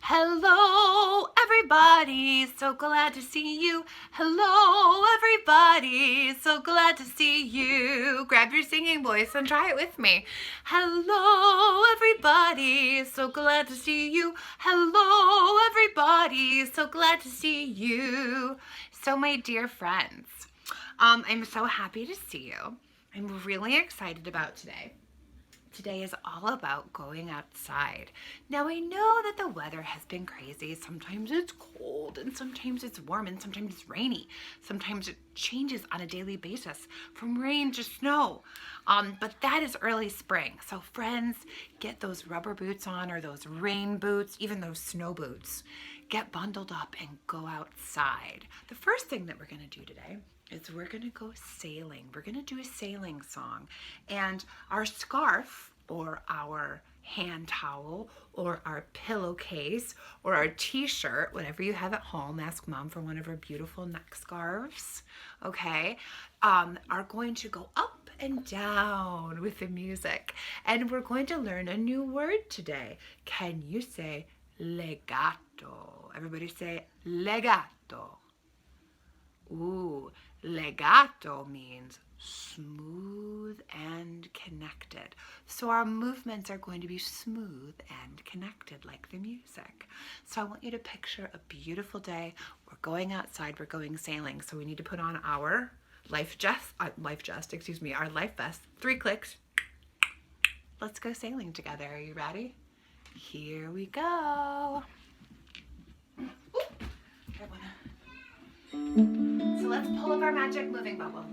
Hello, everybody. So glad to see you. Hello, everybody. So glad to see you. Grab your singing voice and try it with me. Hello, everybody. So glad to see you. Hello, everybody. So glad to see you. So, my dear friends, I'm so happy to see you. I'm really excited about today. Today is all about going outside. Now, I know that the weather has been crazy. Sometimes it's cold, and sometimes it's warm, and sometimes it's rainy. Sometimes it changes on a daily basis from rain to snow. But that is early spring. So friends, get those rubber boots on, or those rain boots, even those snow boots. Get bundled up and go outside. The first thing that we're going to do today is we're going to go sailing. We're going to do a sailing song. And our scarf or our hand towel or our pillowcase or our t-shirt, whatever you have at home, ask mom for one of her beautiful neck scarves, okay, are going to go up and down with the music. And we're going to learn a new word today. Can you say legato? Everybody say legato. Ooh, legato means smooth and connected. So our movements are going to be smooth and connected like the music. So I want you to picture a beautiful day. We're going outside, we're going sailing. So we need to put on our life vest. 3 clicks. Let's go sailing together. Are you ready? Here we go. So let's pull up our magic moving bubbles.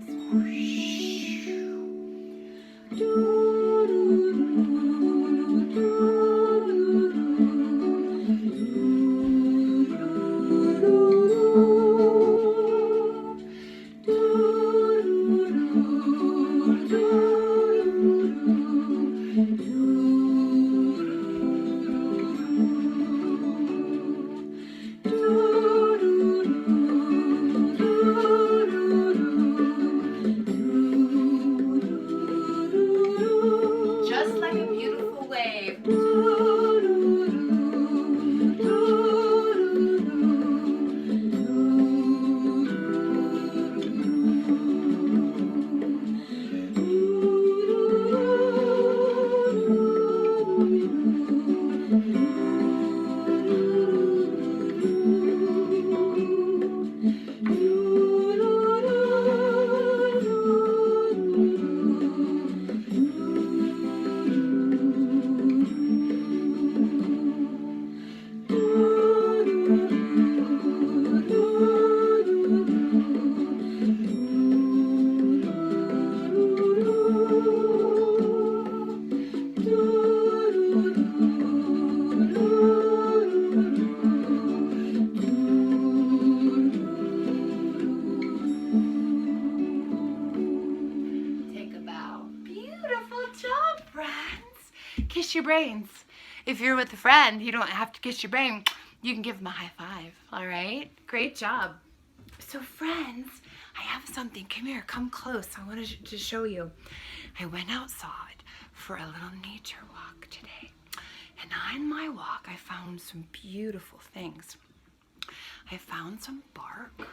Just like a beautiful wave. Kiss your brains. If you're with a friend, you don't have to kiss your brain. You can give them a high five, all right? Great job. So friends, I have something. Come here, come close. I wanted to show you. I went outside for a little nature walk today. And on my walk, I found some beautiful things. I found some bark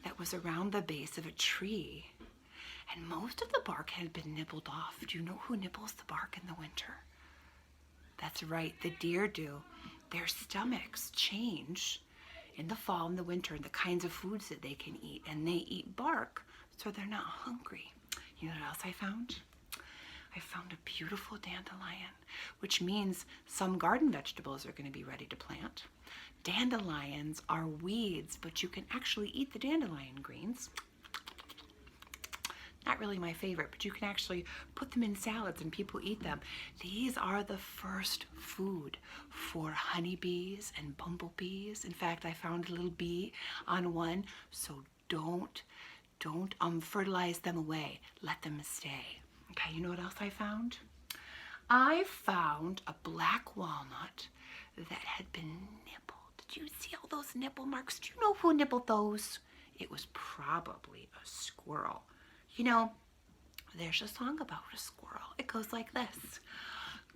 that was around the base of a tree. And most of the bark had been nibbled off. Do you know who nibbles the bark in the winter? That's right, the deer do. Their stomachs change in the fall and the winter, the kinds of foods that they can eat, and they eat bark, so they're not hungry. You know what else I found? I found a beautiful dandelion, which means some garden vegetables are going to be ready to plant. Dandelions are weeds, but you can actually eat the dandelion greens. Not really my favorite, but you can actually put them in salads and people eat them. These are the first food for honeybees and bumblebees. In fact, I found a little bee on one, so don't fertilize them away. Let them stay. Okay, you know what else I found? I found a black walnut that had been nibbled. Did you see all those nibble marks? Do you know who nibbled those? It was probably a squirrel. You know, there's a song about a squirrel. It goes like this.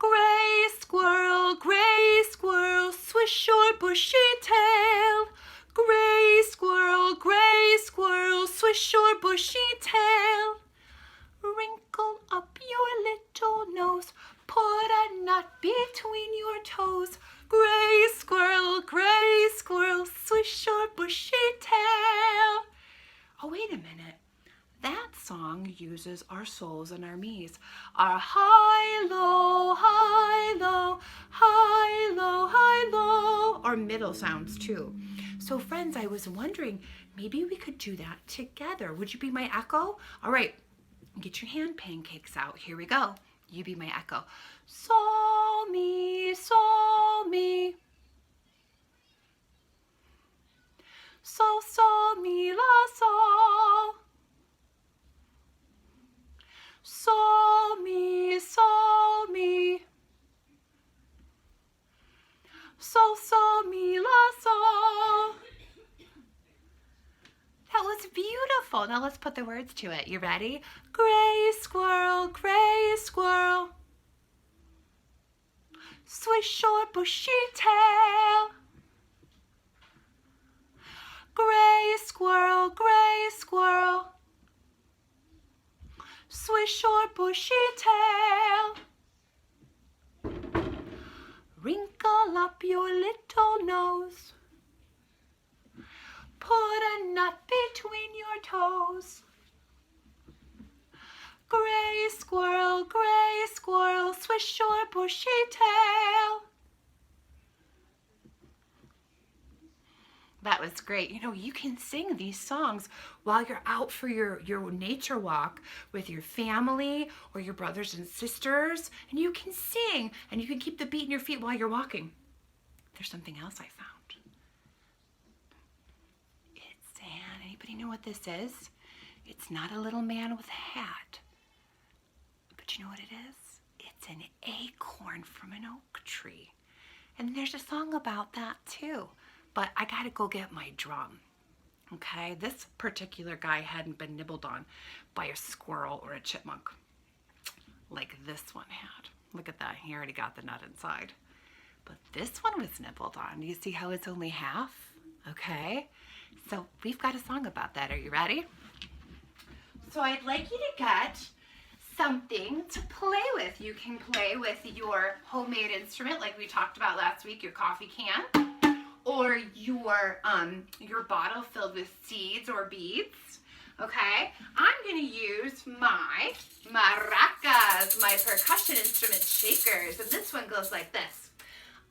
gray squirrel, swish your bushy tail. Gray squirrel, swish your bushy tail. Wrinkle up your little nose, put a nut between your toes. Gray squirrel, swish your bushy tail. Oh, wait a minute. That song uses our soles and our me's. Our high, low, high, low, high, low, high, low. Our middle sounds too. So friends, I was wondering, maybe we could do that together. Would you be my echo? All right, get your hand pancakes out. Here we go. You be my echo. Sol, mi, sol, mi. Sol, sol, mi, la, sol. Sol, mi, sol, mi. Sol, sol, mi, la, sol. That was beautiful. Now let's put the words to it. You ready? Gray squirrel, swish your bushy tail. Gray squirrel, swish your bushy tail. Wrinkle up your little nose, put a nut between your toes. Gray squirrel, swish your bushy tail. That was great. You know, you can sing these songs while you're out for your nature walk with your family or your brothers and sisters, and you can sing and you can keep the beat in your feet while you're walking. There's something else I found. Anybody know what this is? It's not a little man with a hat. But you know what it is? It's an acorn from an oak tree. And there's a song about that too. But I gotta go get my drum. Okay, this particular guy hadn't been nibbled on by a squirrel or a chipmunk like this one had. Look at that, he already got the nut inside. But this one was nibbled on. You see how it's only half? Okay, so we've got a song about that. Are you ready? So I'd like you to get something to play with. You can play with your homemade instrument like we talked about last week, your coffee can, or your bottle filled with seeds or beads. Okay, I'm gonna use my maracas, my percussion instrument shakers, and this one goes like this.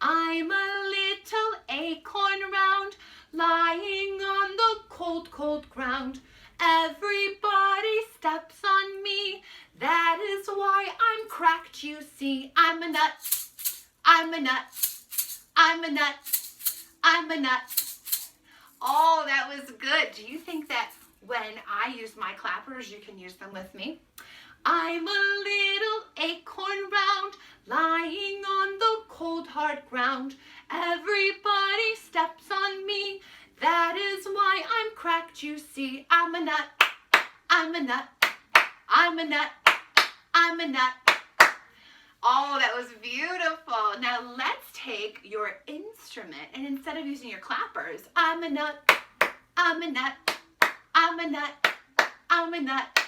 I'm a little acorn round, lying on the cold, cold ground. Everybody steps on me, that is why I'm cracked, you see. I'm a nut, I'm a nut, I'm a nut, I'm a nut. Oh, that was good. Do you think that when I use my clappers, you can use them with me? I'm a little acorn round, lying on the cold hard ground. Everybody steps on me, that is why I'm cracked, you see. I'm a nut, I'm a nut, I'm a nut, I'm a nut. Oh, that was beautiful. Now let's take your instrument, and instead of using your clappers, I'm a nut, I'm a nut, I'm a nut, I'm a nut.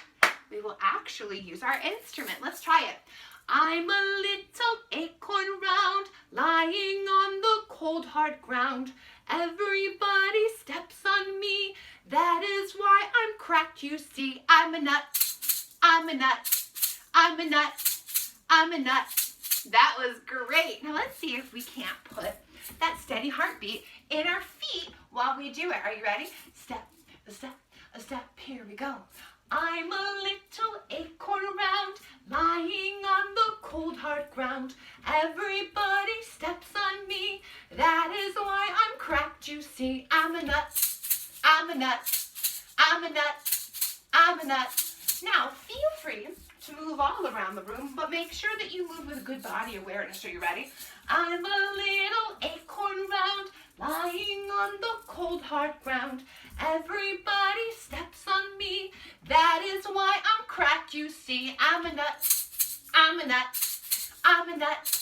We will actually use our instrument. Let's try it. I'm a little acorn round, lying on the cold hard ground. Everybody steps on me, that is why I'm cracked, you see. I'm a nut, I'm a nut, I'm a nut, I'm a nut. That was great. Now let's see if we can't put that steady heartbeat in our feet while we do it. Are you ready? Step, a step, a step. Here we go. I'm a little acorn round, lying on the cold hard ground. Everybody steps on me, that is why I'm cracked, you see. I'm a nut, I'm a nut, I'm a nut, I'm a nut. Now feel free to move all around the room, but make sure that you move with good body awareness. Are you ready? I'm a little acorn round, lying on the cold hard ground. Everybody steps on me, that is why I'm cracked, you see. I'm a nut, I'm a nut, I'm a nut,